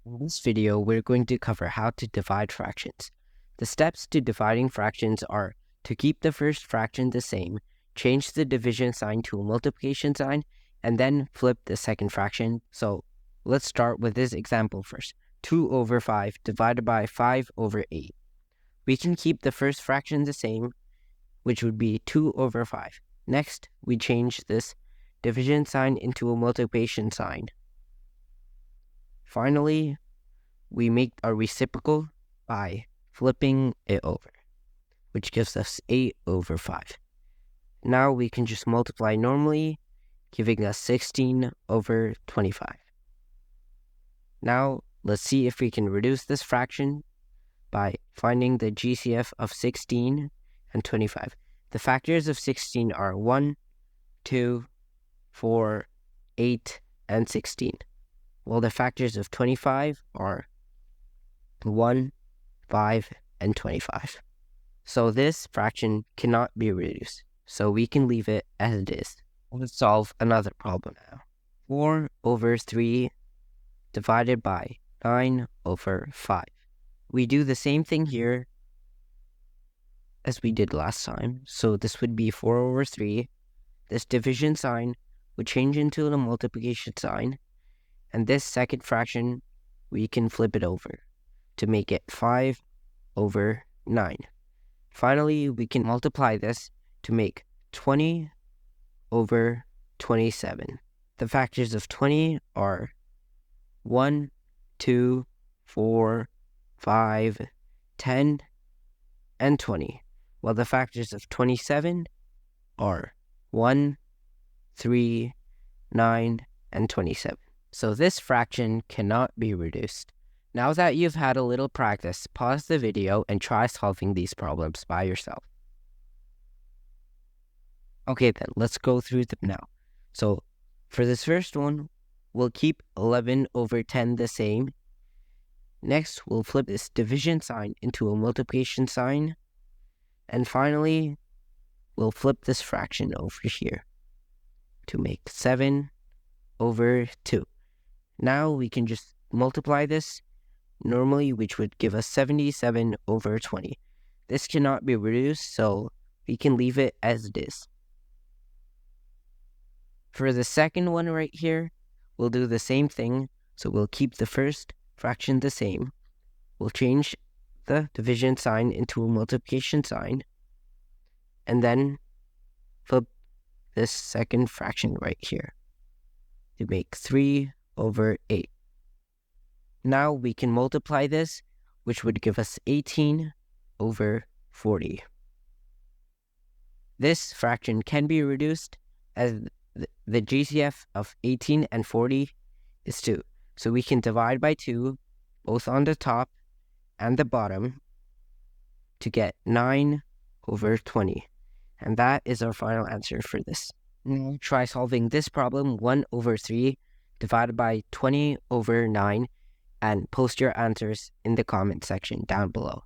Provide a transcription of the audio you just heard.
In this video, we're going to cover how to divide fractions. The steps to dividing fractions are to keep the first fraction the same, change the division sign to a multiplication sign, and then flip the second fraction. So let's start with this example first. 2 over 5 divided by 5 over 8. We can keep the first fraction the same, which would be 2 over 5. Next, we change this division sign into a multiplication sign. Finally, we make a reciprocal by flipping it over, which gives us 8 over 5. Now we can just multiply normally, giving us 16 over 25. Now, let's see if we can reduce this fraction by finding the GCF of 16 and 25. The factors of 16 are 1, 2, 4, 8, and 16. While the factors of 25 are 1, 5, and 25. So this fraction cannot be reduced, so we can leave it as it is. Let's solve another problem now. 4 over 3 divided by 9 over 5. We do the same thing here as we did last time. So this would be 4 over 3. This division sign would change into the multiplication sign. And this second fraction, we can flip it over to make it 5 over 9. Finally, we can multiply this to make 20 over 27. The factors of 20 are 1, 2, 4, 5, 10, and 20, while the factors of 27 are 1, 3, 9, and 27. So this fraction cannot be reduced. Now that you've had a little practice, pause the video and try solving these problems by yourself. Okay then, let's go through them now. So for this first one, we'll keep 11 over 10 the same. Next, we'll flip this division sign into a multiplication sign. And finally, we'll flip this fraction over here to make 7 over 2. Now we can just multiply this normally, which would give us 77 over 20. This cannot be reduced, so we can leave it as it is. For the second one right here, we'll do the same thing. So we'll keep the first fraction the same. We'll change the division sign into a multiplication sign. And then flip this second fraction right here to make 3 over 8. Now we can multiply this, which would give us 18 over 40. This fraction can be reduced as the GCF of 18 and 40 is 2. So we can divide by 2, both on the top and the bottom, to get 9 over 20. And that is our final answer for this. Now try solving this problem, 1 over 3 divided by 20 over 9, and post your answers in the comment section down below.